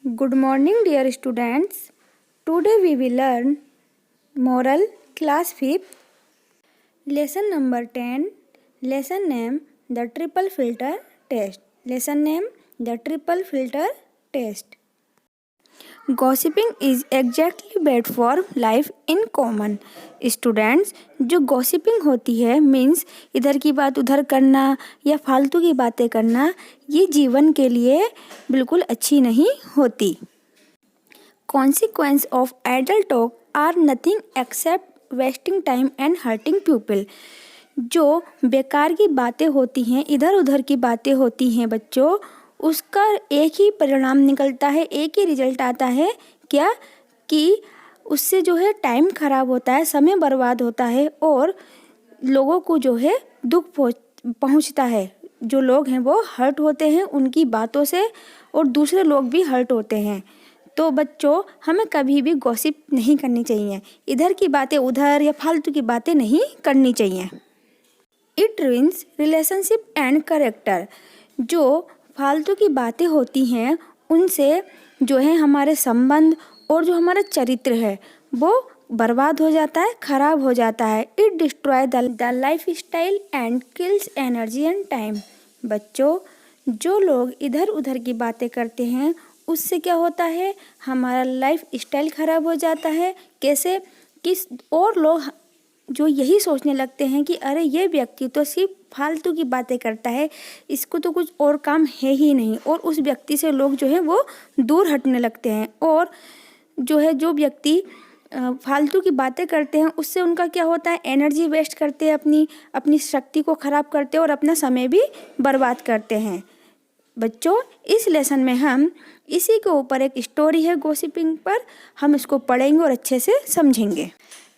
Good morning, dear students. Today we will learn Moral Class 5th, Lesson number 10. Lesson name The Triple Filter Test. Lesson name The Triple Filter Test. Gossiping is exactly bad for life in common. Students, जो gossiping होती है means इधर की बात उधर करना या फालतू की बातें करना, ये जीवन के लिए बिल्कुल अच्छी नहीं होती. Consequence of idle talk are nothing except wasting time and hurting people. जो बेकार की बातें होती हैं, इधर उधर की बातें होती हैं बच्चों, उसका एक ही परिणाम निकलता है, एक ही रिजल्ट आता है. क्या कि उससे जो है टाइम खराब होता है, समय बर्बाद होता है और लोगों को जो है दुख पहुंचता है. जो लोग हैं वो हर्ट होते हैं उनकी बातों से और दूसरे लोग भी हर्ट होते हैं. तो बच्चों, हमें कभी भी गॉसिप नहीं करनी चाहिए, इधर की बातें उधर या फालतू की बातें नहीं करनी चाहिए. It ruins relationship and character. जो फालतू की बातें होती हैं उनसे जो है हमारे संबंध और जो हमारा चरित्र है वो बर्बाद हो जाता है, खराब हो जाता है. It destroy the life style and kills energy and time. बच्चों, जो लोग इधर उधर की बातें करते हैं उससे क्या होता है, हमारा लाइफ स्टाइल खराब हो जाता है. कैसे? किस और लोग जो यही सोचने लगते हैं कि अरे ये व्यक्ति तो सिर्फ फालतू की बातें करता है, इसको तो कुछ और काम है ही नहीं, और उस व्यक्ति से लोग जो है वो दूर हटने लगते हैं. और जो है जो व्यक्ति फालतू की बातें करते हैं उससे उनका क्या होता है, एनर्जी वेस्ट करते हैं, अपनी शक्ति को ख़राब करते हैं और अपना समय भी बर्बाद करते हैं. बच्चों, इस लेसन में हम इसी के ऊपर एक स्टोरी है गॉसिपिंग पर, हम इसको पढ़ेंगे और अच्छे से समझेंगे.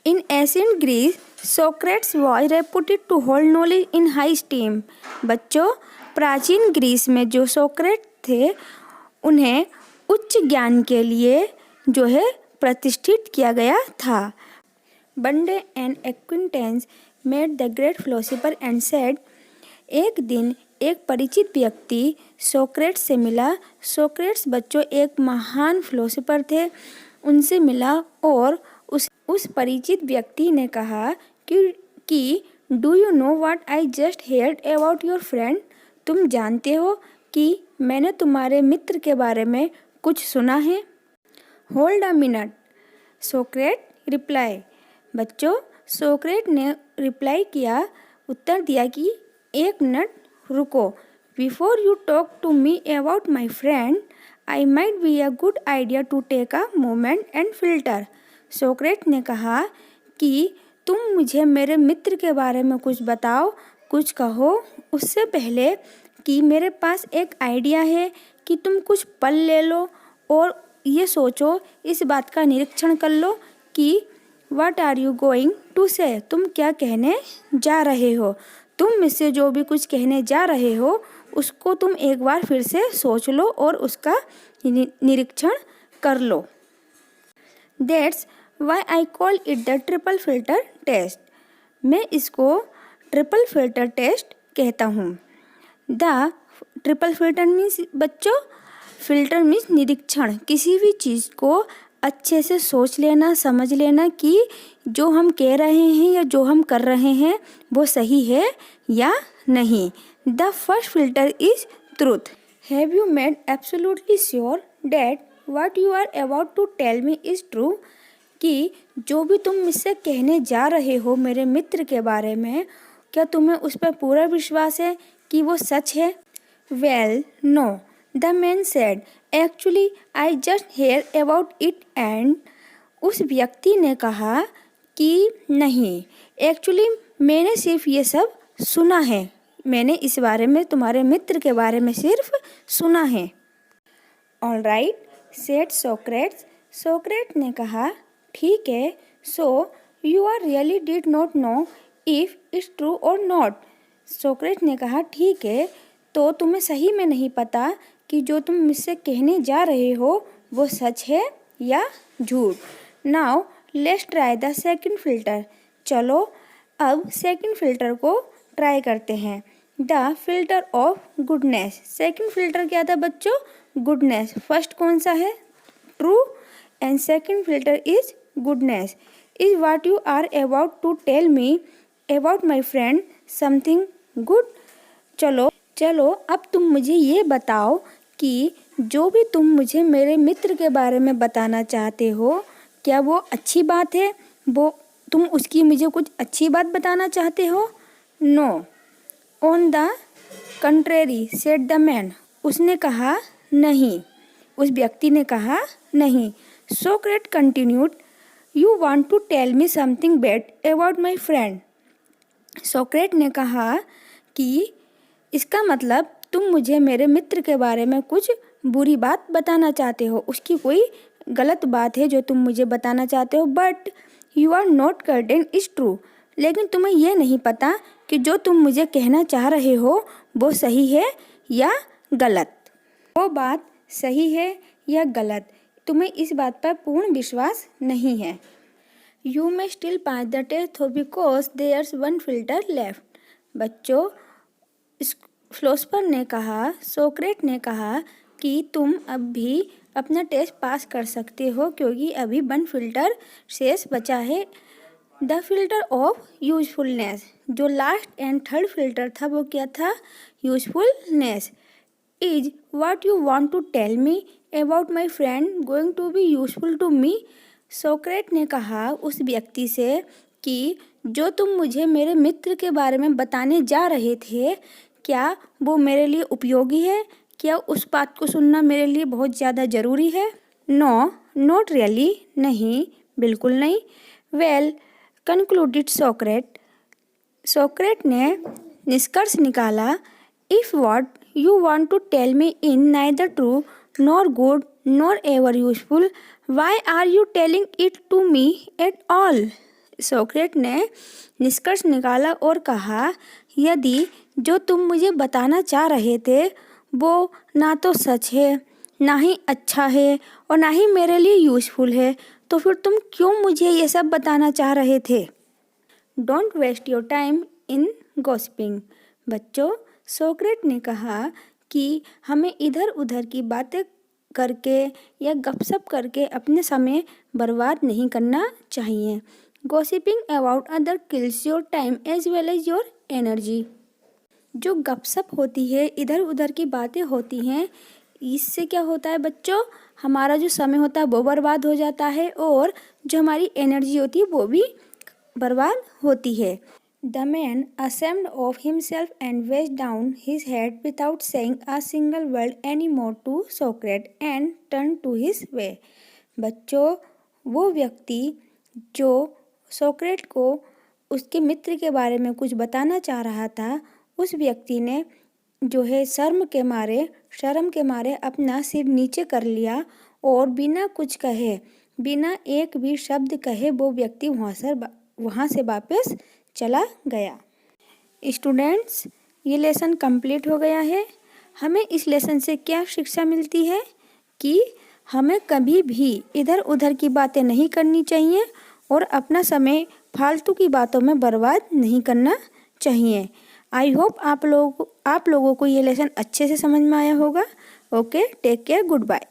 In ancient Greece, Socrates was reputed to hold knowledge in high esteem. बच्चों, प्राचीन ग्रीस में जो सोक्रेट थे उन्हें उच्च ज्ञान के लिए जो है प्रतिष्ठित किया गया था. One day an acquaintance met the great philosopher and said. एक दिन एक परिचित व्यक्ति सोक्रेट्स से मिला. सोक्रेट्स बच्चों एक महान फिलोसोफर थे, उनसे मिला और उस परिचित व्यक्ति ने कहा कि do you know what I just heard about your friend. तुम जानते हो कि मैंने तुम्हारे मित्र के बारे में कुछ सुना है. Hold a minute, सोक्रेट reply. बच्चों, सोक्रेट ने रिप्लाई किया, उत्तर दिया कि एक मिनट रुको. Before you talk to me about my friend, I might be a good idea to take a moment and filter. Socrates ने कहा कि तुम मुझे मेरे मित्र के बारे में कुछ बताओ, कुछ कहो, उससे पहले कि मेरे पास एक आइडिया है कि तुम कुछ पल ले लो और ये सोचो, इस बात का निरीक्षण कर लो कि what are you going to say. तुम क्या कहने जा रहे हो. तुम मुझसे जो भी कुछ कहने जा रहे हो उसको तुम एक बार फिर से सोच लो और उसका निरीक्षण कर लो. That's why I call it the triple filter test. मैं इसको ट्रिपल फिल्टर टेस्ट कहता हूँ. द ट्रिपल फिल्टर मीन्स बच्चों, फिल्टर मीन्स निरीक्षण. किसी भी चीज़ को अच्छे से सोच लेना, समझ लेना कि जो हम कह रहे हैं या जो हम कर रहे हैं वो सही है या नहीं. The first filter is truth. Have you made absolutely sure that what you are about to tell me is true. कि जो भी तुम मुझसे कहने जा रहे हो मेरे मित्र के बारे में, क्या तुम्हें उस पर पूरा विश्वास है कि वो सच है. Well no, the man said, actually I just hear about it and. उस व्यक्ति ने कहा कि नहीं, एक्चुअली मैंने सिर्फ ये सब सुना है, मैंने इस बारे में तुम्हारे मित्र के बारे में सिर्फ सुना है. All right said Socrates. Socrates ने कहा ठीक है. So you are really did not know if it's true और नॉट. सोक्रेट ने कहा ठीक है, तो तुम्हें सही में नहीं पता कि जो तुम मुझसे कहने जा रहे हो वो सच है या झूठ. Now let's try the second filter. चलो अब सेकंड फिल्टर को ट्राई करते हैं. The filter of goodness. Second filter क्या था बच्चों? गुडनेस। फर्स्ट कौन सा है? True and second filter is goodness. Is what you are about to tell me about my friend something good. चलो अब तुम मुझे ये बताओ कि जो भी तुम मुझे मेरे मित्र के बारे में बताना चाहते हो, क्या वो अच्छी बात है? वो तुम उसकी मुझे कुछ अच्छी बात बताना चाहते हो? No on the contrary said the man. उसने कहा नहीं, उस व्यक्ति ने कहा नहीं। Socrates continued, you want to tell me something bad about my friend. Socrates ने कहा कि इसका मतलब तुम मुझे मेरे मित्र के बारे में कुछ बुरी बात बताना चाहते हो, उसकी कोई गलत बात है जो तुम मुझे बताना चाहते हो। But you are not certain is true. लेकिन तुम्हें यह नहीं पता कि जो तुम मुझे कहना चाह रहे हो वो सही है या गलत। वो बात सही है या गलत, तुम्हें इस बात पर पूर्ण विश्वास नहीं है। You may still pass the test because there's one filter left. बच्चों, फिलोसोफर ने कहा, सोक्रेट ने कहा कि तुम अब भी अपना टेस्ट पास कर सकते हो क्योंकि अभी वन फिल्टर शेष बचा है, द फिल्टर ऑफ यूजफुलनेस। जो लास्ट एंड थर्ड फिल्टर था वो क्या था? Usefulness. Is what you want to tell me about my friend going to be useful to me. Socrates ने कहा उस व्यक्ति से कि जो तुम मुझे मेरे मित्र के बारे में बताने जा रहे थे, क्या वो मेरे लिए उपयोगी है? क्या उस बात को सुनना मेरे लिए बहुत ज़्यादा ज़रूरी है? No not really. नहीं, बिल्कुल नहीं। Well concluded सोक्रेट। सोक्रेट ने निष्कर्ष निकाला, if what you want to tell me in neither true nor good nor ever useful, why are you telling it to me at all. Socrates ने निष्कर्ष निकाला और कहा, यदि जो तुम मुझे बताना चाह रहे थे वो ना तो सच है, ना ही अच्छा है और ना ही मेरे लिए यूजफुल है, तो फिर तुम क्यों मुझे ये सब बताना चाह रहे थे? Don't waste your time in gossiping. बच्चों, सोक्रेट ने कहा कि हमें इधर उधर की बातें करके या गपशप करके अपने समय बर्बाद नहीं करना चाहिए। Gossiping about other kills your time as well as your energy. जो गपशप होती है, इधर उधर की बातें होती हैं, इससे क्या होता है बच्चों? हमारा जो समय होता है वो बर्बाद हो जाता है और जो हमारी एनर्जी होती है वो भी बर्बाद होती है। The man ashamed of himself and weighed down his head without saying a single word anymore to Socrates and turned to his way। बच्चों, वो व्यक्ति जो सोक्रेट को उसके मित्र के बारे में कुछ बताना चाह रहा था, उस व्यक्ति ने जो है शर्म के मारे अपना सिर नीचे कर लिया और बिना कुछ कहे, बिना एक भी शब्द कहे वो व्यक्ति वहाँ से वापस चला गया। स्टूडेंट्स, ये लेसन कंप्लीट हो गया है। हमें इस लेसन से क्या शिक्षा मिलती है कि हमें कभी भी इधर उधर की बातें नहीं करनी चाहिए और अपना समय फालतू की बातों में बर्बाद नहीं करना चाहिए। आई होप आप लोगों को ये लेसन अच्छे से समझ में आया होगा। Okay, take care, good bye.